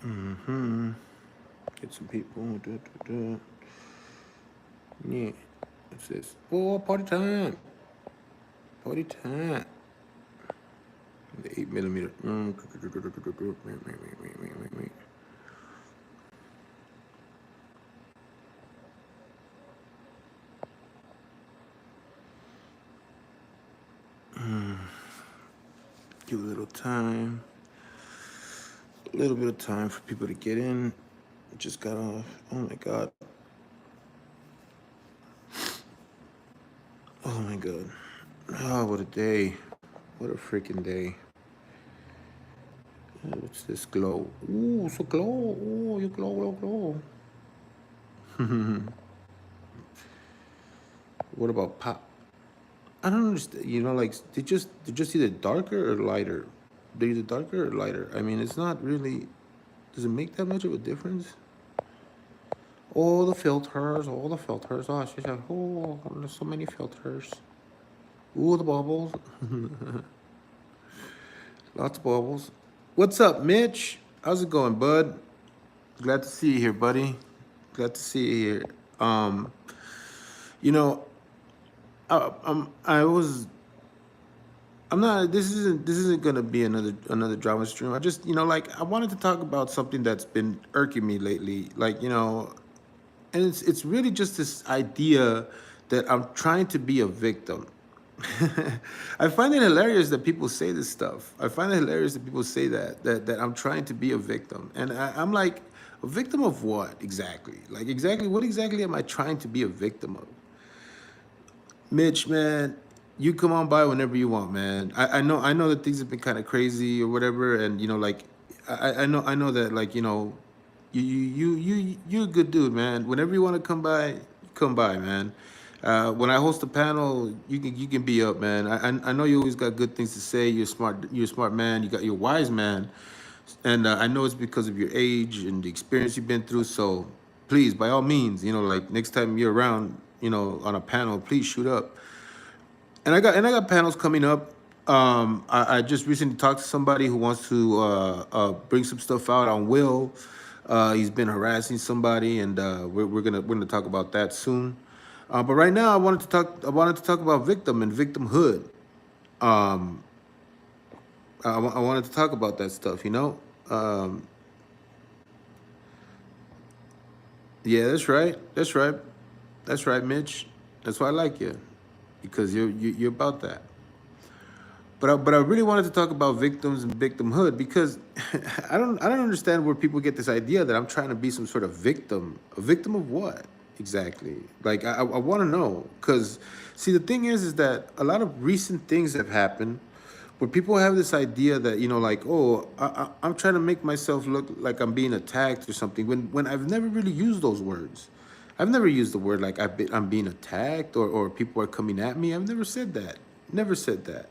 Mm-hmm. Get some people. Yeah. What's this? Oh, party time. Party time. The 8mm. Give a little time. A little bit of time for people to get in. Just got off. Oh my god. Oh my god. Oh, what a day. What a freaking day. What's this glow? Ooh, so glow. Oh, you glow, glow, glow. What about pop? I don't understand. You know, like they just either darker or lighter. They're either darker or lighter. I mean, it's not really. Does it make that much of a difference? All the filters, all the filters. Oh, she's like, oh, there's so many filters. Ooh, the bubbles. Lots of bubbles. What's up, Mitch? How's it going, bud? Glad to see you here, buddy. Glad to see you here. You know, I was. I'm not. This isn't gonna be another drama stream. I just, like I wanted to talk about something that's been irking me lately. Like, and it's really just this idea that I'm trying to be a victim. I find it hilarious that people say this stuff. I find it hilarious that people say that I'm trying to be a victim, and I'm like, a victim of what exactly? Like exactly what exactly am I trying to be a victim of? Mitch, man, you come on by whenever you want, man. I know that things have been kind of crazy or whatever, and like I know that like you're a good dude, man. Whenever you want to come by, man. When I host a panel, you can be up, man. I know you always got good things to say. You're a smart man. You're a wise man, and I know it's because of your age and the experience you've been through. So please, by all means, like next time you're around, on a panel, please shoot up. And I got panels coming up. I just recently talked to somebody who wants to bring some stuff out on Will. He's been harassing somebody, and we're gonna talk about that soon. But right now, I wanted to talk about victim and victimhood. Um, I wanted to talk about that stuff. Um, yeah, that's right. That's right. That's right, Mitch. That's why I like you, because you're about that. But I really wanted to talk about victims and victimhood because I don't understand where people get this idea that I'm trying to be some sort of victim. A victim of what exactly? Like I want to know because see the thing is that a lot of recent things have happened where people have this idea that like oh I'm trying to make myself look like I'm being attacked or something when I've never really used those words. I've never used the word like I'm being attacked or people are coming at me. I've never said that. Never said that.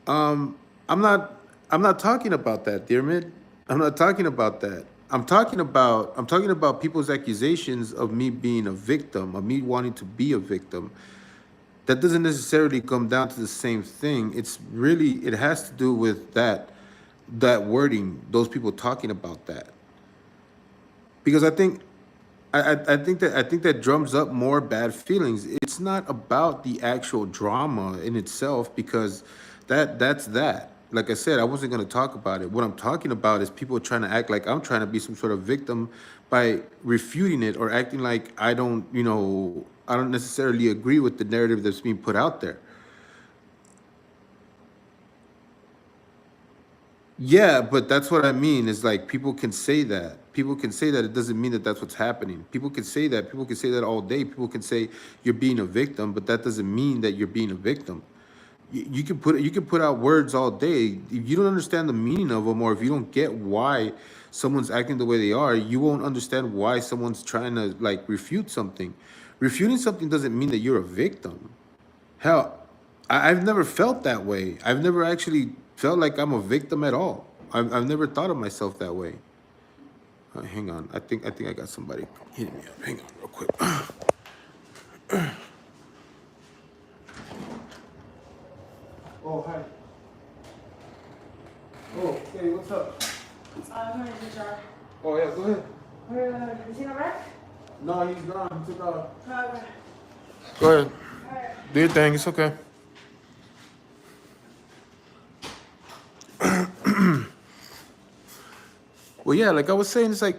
Um, I'm not talking about that, dear mid. I'm not talking about that. I'm talking about people's accusations of me being a victim, of me wanting to be a victim. That doesn't necessarily come down to the same thing. It has to do with that wording, those people talking about that. Because I think that drums up more bad feelings. It's not about the actual drama in itself because that's that. Like I said, I wasn't going to talk about it. What I'm talking about is people trying to act like I'm trying to be some sort of victim by refuting it or acting like I don't necessarily agree with the narrative that's being put out there. Yeah, but that's what I mean. Is like people can say that. People can say that. It doesn't mean that that's what's happening. People can say that. People can say that all day. People can say you're being a victim, but that doesn't mean that you're being a victim. You can put out words all day. If you don't understand the meaning of them, or if you don't get why someone's acting the way they are, you won't understand why someone's trying to like refute something. Refuting something doesn't mean that you're a victim. Hell, I've never felt that way. I've never actually felt like I'm a victim at all. I've never thought of myself that way. Hang on, I think I got somebody hitting me up. Hang on, real quick. Oh hi. Oh, hey, what's up? I'm going to the jar. Oh, yeah, go ahead. Is he not back? No, he's gone. He took off. Okay. Go ahead. Alright. Do your thing. It's okay. Well, yeah, like I was saying, it's like,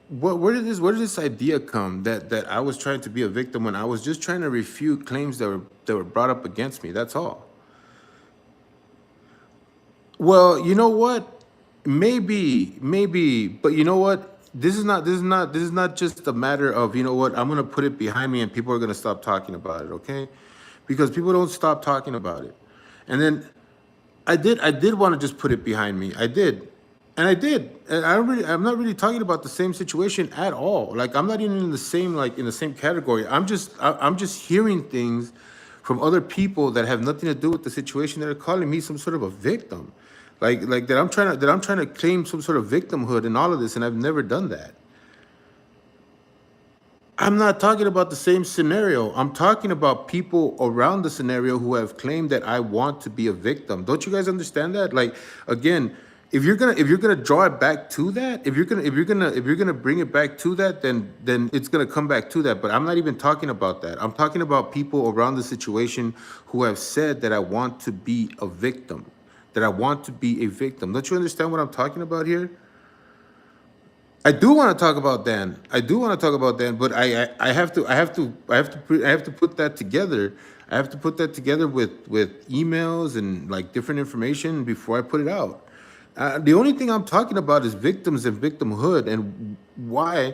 where did this idea come that I was trying to be a victim when I was just trying to refute claims that were brought up against me? That's all. Well, you know what? Maybe, but you know what? This is not just a matter of, you know what, I'm gonna put it behind me and people are gonna stop talking about it, okay? Because people don't stop talking about it. And then I did want to just put it behind me. I did. And I did. And I'm not really talking about the same situation at all. Like I'm not even in the same, like in the same category. I'm just hearing things from other people that have nothing to do with the situation that are calling me some sort of a victim. Like that I'm trying to claim some sort of victimhood in all of this, and I've never done that. I'm not talking about the same scenario. I'm talking about people around the scenario who have claimed that I want to be a victim. Don't you guys understand that? Like, again, if you're gonna draw it back to that, if you're gonna bring it back to that, then it's gonna come back to that. But I'm not even talking about that. I'm talking about people around the situation who have said that I want to be a victim, that I want to be a victim. Don't you understand what I'm talking about here? I do want to talk about Dan. I do want to talk about Dan, but I have to put that together. I have to put that together with emails and like different information before I put it out. The only thing I'm talking about is victims and victimhood and why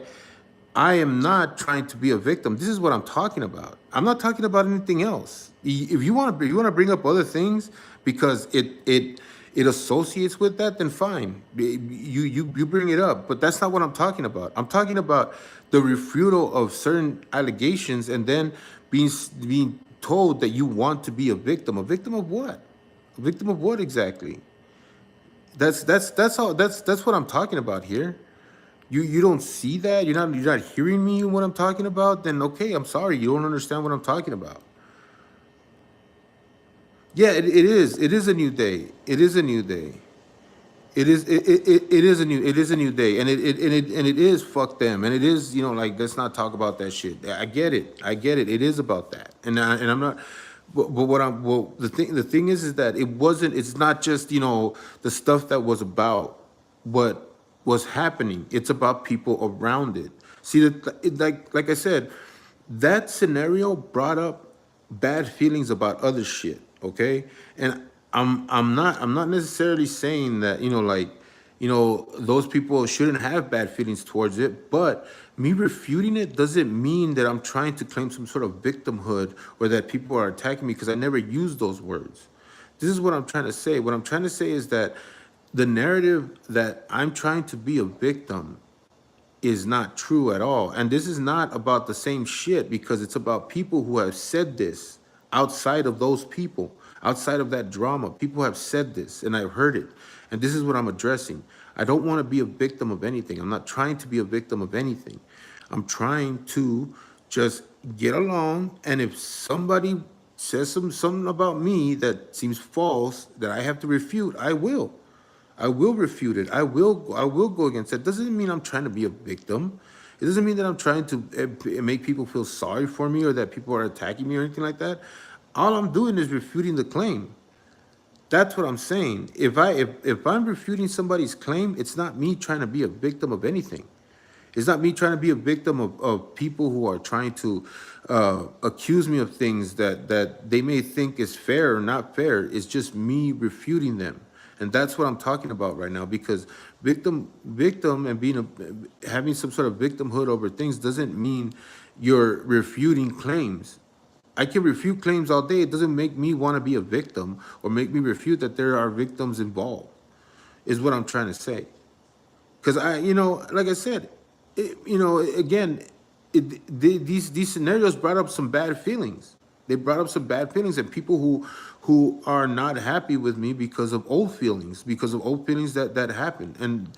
I am not trying to be a victim. This is what I'm talking about. I'm not talking about anything else. If you want to bring up other things because it associates with that, then fine. You bring it up, but that's not what I'm talking about. I'm talking about the refutal of certain allegations and then being told that you want to be a victim. A victim of what? A victim of what exactly? That's what I'm talking about here. You don't see that? You're not hearing me what I'm talking about? Then okay, I'm sorry. You don't understand what I'm talking about. Yeah, it is. It is a new day. It is a new day. It is a new day, and it is fuck them, and it is, you know, like, let's not talk about that shit. I get it. I get it. It is about that, and I'm not. But what I'm well the thing is that it wasn't. It's not just, you know, the stuff that was about what was happening. It's about people around it. See that, like I said, that scenario brought up bad feelings about other shit, okay? And I'm not necessarily saying that, you know, like, you know, those people shouldn't have bad feelings towards it, but me refuting it doesn't mean that I'm trying to claim some sort of victimhood or that people are attacking me, because I never use those words. This is what I'm trying to say. What I'm trying to say is that the narrative that I'm trying to be a victim is not true at all. And this is not about the same shit, because it's about people who have said this outside of those people, outside of that drama. People have said this and I've heard it. And this is what I'm addressing. I don't want to be a victim of anything. I'm not trying to be a victim of anything. I'm trying to just get along. And if somebody says something about me that seems false that I have to refute, I will. I will refute it. I will go against it. Doesn't mean I'm trying to be a victim. It doesn't mean that I'm trying to make people feel sorry for me or that people are attacking me or anything like that. All I'm doing is refuting the claim. That's what I'm saying. If I'm refuting somebody's claim, it's not me trying to be a victim of anything. It's not me trying to be a victim of people who are trying to accuse me of things that they may think is fair or not fair. It's just me refuting them. And that's what I'm talking about right now, because victim and having some sort of victimhood over things doesn't mean you're refuting claims. I can refute claims all day. It doesn't make me want to be a victim or make me refute that there are victims involved, is what I'm trying to say. Because you know, like I said, you know, again, these scenarios brought up some bad feelings. They brought up some bad feelings, and people who are not happy with me because of old feelings, that happened. And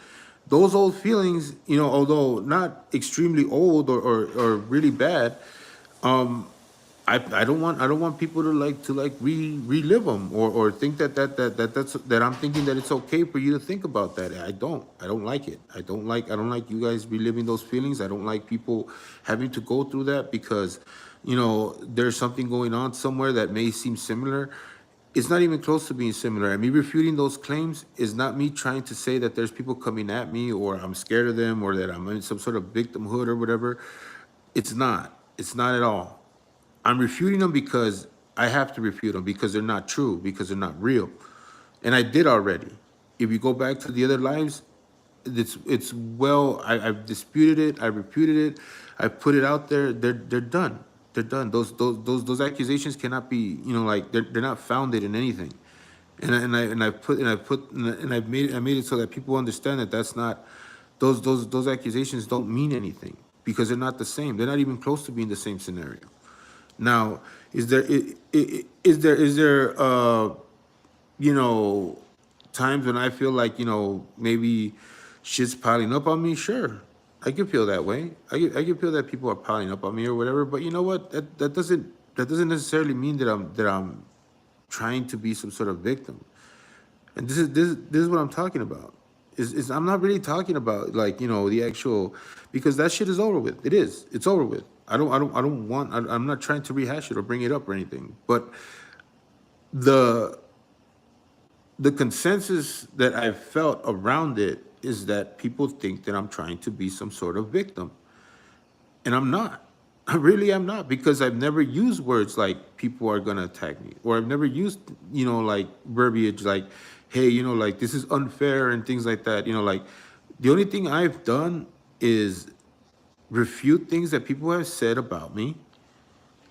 those old feelings, you know, although not extremely old or really bad, I don't want people to relive them or think that I'm thinking that it's okay for you to think about that. I don't like it. I don't like you guys reliving those feelings. I don't like people having to go through that because, there's something going on somewhere that may seem similar. It's not even close to being similar. And me refuting those claims is not me trying to say that there's people coming at me or I'm scared of them or that I'm in some sort of victimhood or whatever. It's not. It's not at all. I'm refuting them because I have to refute them because they're not true, because they're not real. And I did already. If you go back to the other lives, I've disputed it, I refuted it, I put it out there. They're done. They're done. Those accusations cannot be, they're not founded in anything. I made it so that people understand that that's not those accusations don't mean anything because they're not the same. They're not even close to being the same scenario. Now, is there times when I feel like, maybe shit's piling up on me? Sure. I could feel that way. I could feel that people are piling up on me or whatever, but you know what? That doesn't necessarily mean that I'm trying to be some sort of victim. And this is what I'm talking about. Is I'm not really talking about like, the actual, because that shit is over with. It is. It's over with. I'm not trying to rehash it or bring it up or anything. But the consensus that I've felt around it is that people think that I'm trying to be some sort of victim. And I'm not. I really am not, because I've never used words like people are gonna attack me, or I've never used, like verbiage like, hey, like this is unfair and things like that. Like the only thing I've done is refute things that people have said about me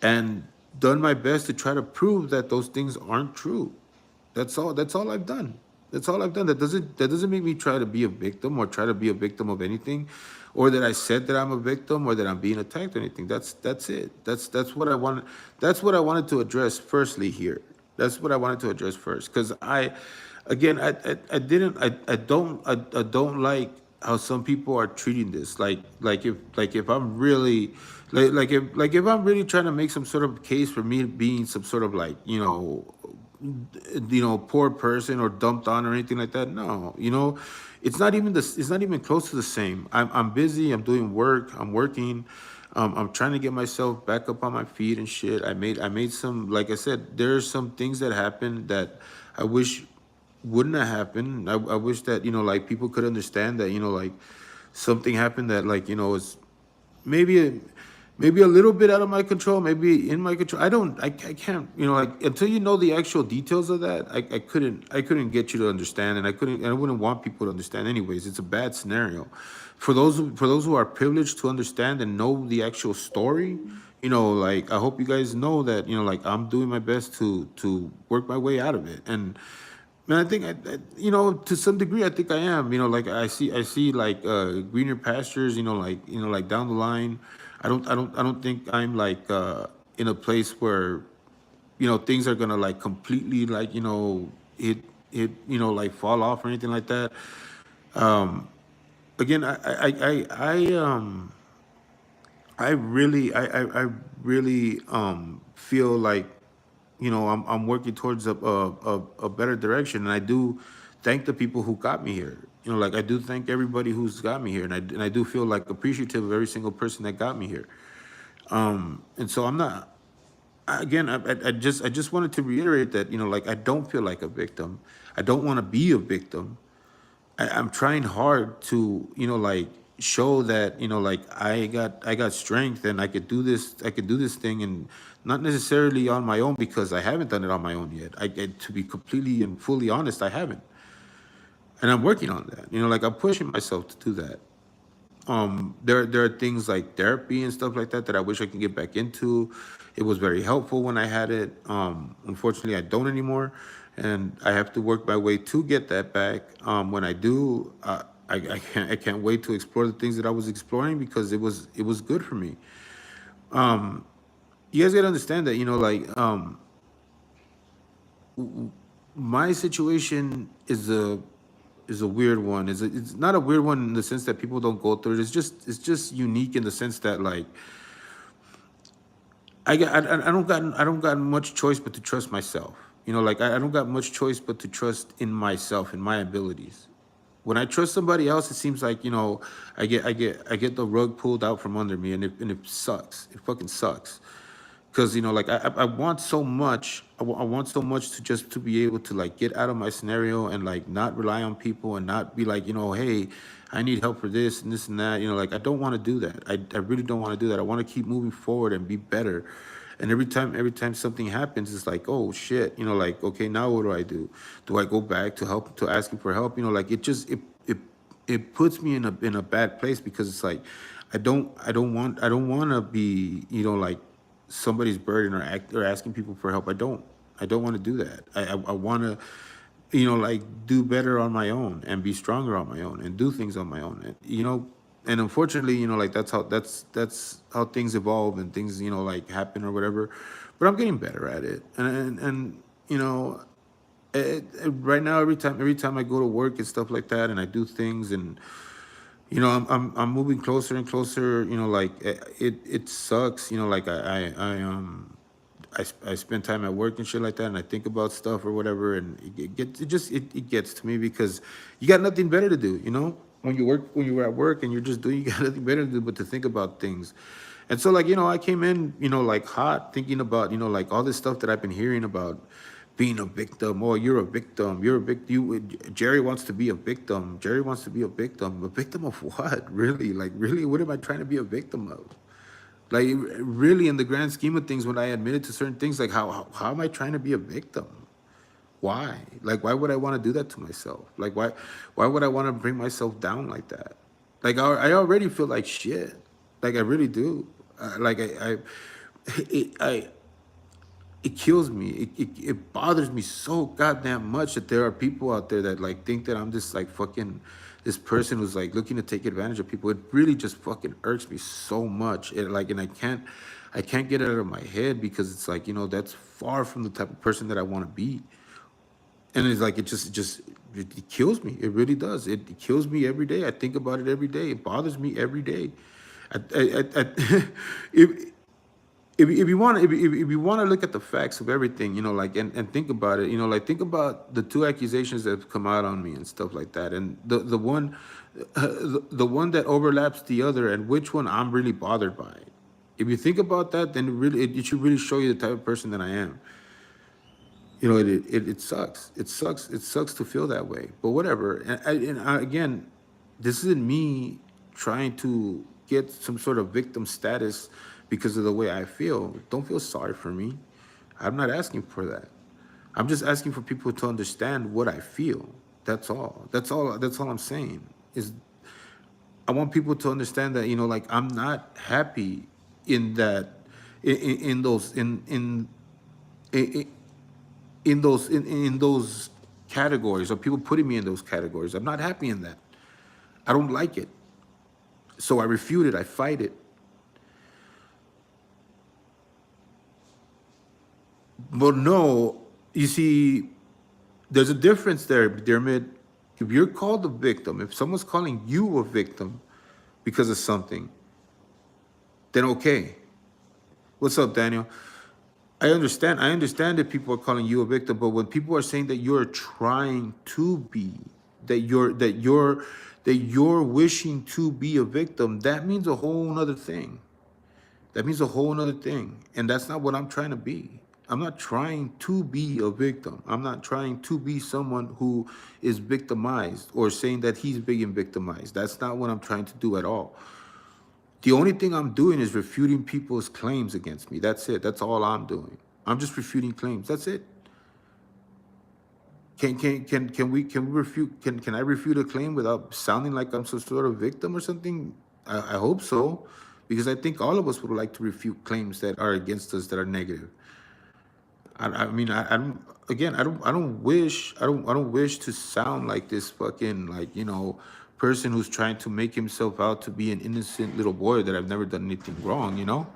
and done my best to try to prove that those things aren't true. That's all. That's all I've done. That's all I've done. That doesn't make me try to be a victim or try to be a victim of anything, or that I said that I'm a victim or that I'm being attacked or anything. That's it. That's what I want. That's what I wanted to address firstly here. That's what I wanted to address first, because again, I don't like how some people are treating this. If I'm really if I'm really trying to make some sort of case for me being some sort of like, poor person or dumped on or anything like that. No, it's not even this. It's not even close to the same. I'm busy. I'm doing work. I'm working. I'm trying to get myself back up on my feet and shit. I made some, like I said, there's some things that happened that I wish wouldn't have happened. I wish that, like people could understand that, like something happened that like, is maybe maybe a little bit out of my control, maybe in my control. I can't, like until you know the actual details of that, I couldn't get you to understand, and I wouldn't want people to understand anyways. It's a bad scenario. For those who are privileged to understand and know the actual story, like I hope you guys know that, like I'm doing my best to work my way out of it. And man, I think to some degree, I think I am. Like I see like greener pastures. Like down the line. I don't think I'm like in a place where things are gonna like completely like like fall off or anything like that. Again, I really feel like I'm working towards a better direction, and I do thank the people who got me here. Like I do thank everybody who's got me here, and I do feel like appreciative of every single person that got me here. And so I'm not. Again, I just wanted to reiterate that like I don't feel like a victim. I don't want to be a victim. I'm trying hard to, like show that, like I got strength and I could do this thing, and not necessarily on my own, because I haven't done it on my own yet. To be completely and fully honest, I haven't. And I'm working on that. Like I'm pushing myself to do that. There are things like therapy and stuff like that that I wish I could get back into. It was very helpful when I had it. Unfortunately, I don't anymore, and I have to work my way to get that back. When I do, I can't wait to explore the things that I was exploring, because it was good for me. You guys gotta understand that, my situation is a weird one. It's not a weird one in the sense that people don't go through it. It's just unique in the sense that like I don't got much choice but to trust myself. You know, like I don't got much choice but to trust in myself, in my abilities. When I trust somebody else, it seems like, you know, I get the rug pulled out from under me, and it sucks. It fucking sucks. Because, you know, like I want so much. I want so much to just to be able to like get out of my scenario and like not rely on people and not be like, you know, hey, I need help for this and this and that. You know, like I don't want to do that. I really don't want to do that. I want to keep moving forward and be better. And every time something happens, it's like, oh shit, you know, like, okay, now what do I do? Do I go back to help, to asking for help? You know, like it puts me in a bad place, because it's like I don't want to be, you know, like somebody's burden, or asking people for help. I don't want to do that. I want to, you know, like do better on my own and be stronger on my own and do things on my own. And, you know, and unfortunately, you know, like that's how things evolve and things, you know, like happen or whatever. But I'm getting better at it. And you know, right now, every time I go to work and stuff like that, and I do things, and you know, I'm moving closer and closer. You know, like it sucks. You know, like I spend time at work and shit like that, and I think about stuff or whatever, and it gets to me, because you got nothing better to do. You know, when you were at work and you're just doing, you got nothing better to do but to think about things. And so, like, you know, I came in, you know, like hot, thinking about, you know, like all this stuff that I've been hearing about being a victim. Oh, you're a victim. You're a victim. Jerry wants to be a victim. Jerry wants to be a victim. A victim of what? Really? Like, really? What am I trying to be a victim of? Like, really, in the grand scheme of things, when I admitted to certain things, like, how am I trying to be a victim? Why? Like, why would I want to do that to myself? Like, why would I want to bring myself down like that? Like, I already feel like shit. Like, I really do. Like, I it kills me. It bothers me so goddamn much that there are people out there that like think that I'm just like fucking this person who's like looking to take advantage of people. It really just fucking irks me so much. It like, and I can't get it out of my head, because it's like, you know, that's far from the type of person that I want to be. And it's like, it kills me. It really does. It kills me every day. I think about it every day. It bothers me every day. If if you want if you want to look at the facts of everything, you know, like, and think about it, you know, like think about the two accusations that have come out on me and stuff like that, and the one that overlaps the other, and which one I'm really bothered by. If you think about that, then it should really show you the type of person that I am. You know, it sucks. It sucks. It sucks to feel that way. But whatever. Again, this isn't me trying to get some sort of victim status because of the way I feel. Don't feel sorry for me. I'm not asking for that. I'm just asking for people to understand what I feel. That's all. That's all I'm saying. Is I want people to understand that, you know, like, I'm not happy in that, in those in, in those categories, or people putting me in those categories. I'm not happy in that. I don't like it. So I refute it. I fight it. But no, you see, there's a difference there, Dermot. If you're called a victim, if someone's calling you a victim because of something, then okay. What's up, Daniel? I understand. I understand that people are calling you a victim, but when people are saying that you're trying to be, that you're wishing to be a victim, that means a whole other thing. That means a whole other thing. And that's not what I'm trying to be. I'm not trying to be a victim. I'm not trying to be someone who is victimized or saying that he's being victimized. That's not what I'm trying to do at all. The only thing I'm doing is refuting people's claims against me. That's it. That's all I'm doing. I'm just refuting claims. That's it. Can we refute, can I refute a claim without sounding like I'm some sort of victim or something? I hope so, because I think all of us would like to refute claims that are against us, that are negative. I mean, I don't. Again, I don't wish to sound like this fucking, like, you know, person who's trying to make himself out to be an innocent little boy that I've never done anything wrong. You know,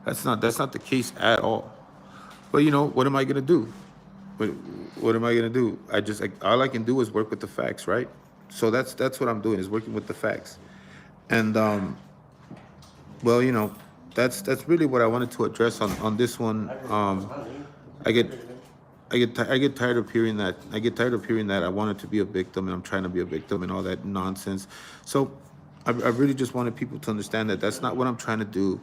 that's not the case at all. But you know, what am I gonna do? What what am I gonna do? All I can do is work with the facts, right? So that's what I'm doing, is working with the facts. And well, you know, that's really what I wanted to address on this one. I get I get tired of hearing that. I get tired of hearing that I wanted to be a victim and I'm trying to be a victim and all that nonsense. So I really just wanted people to understand that that's not what I'm trying to do.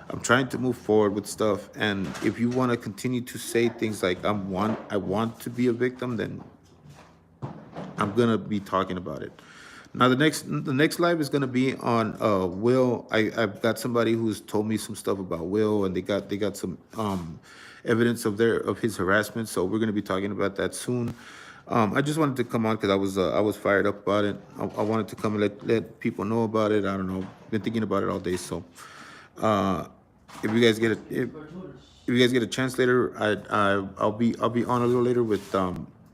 I'm trying to move forward with stuff. And if you want to continue to say things like I want to be a victim, then I'm gonna be talking about it. Now the next live is gonna be on Will. I've got somebody who's told me some stuff about Will, and they got some evidence of his harassment. So we're gonna be talking about that soon. I just wanted to come on because I was fired up about it. I wanted to come and let people know about it. I don't know. Been thinking about it all day. So if you guys get if you guys get a chance later, I'll be on a little later with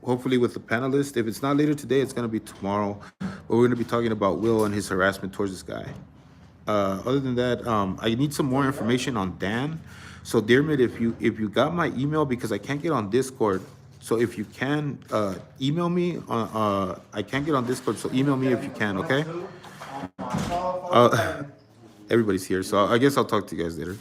hopefully with the panelist. If it's not later today, it's gonna be tomorrow. But we're gonna be talking about Will and his harassment towards this guy. Other than that, I need some more information on Dan. So Dearmid, if you got my email, because I can't get on Discord. So if you can email me, I can't get on Discord. So email me if you can, okay? Everybody's here, so I guess I'll talk to you guys later.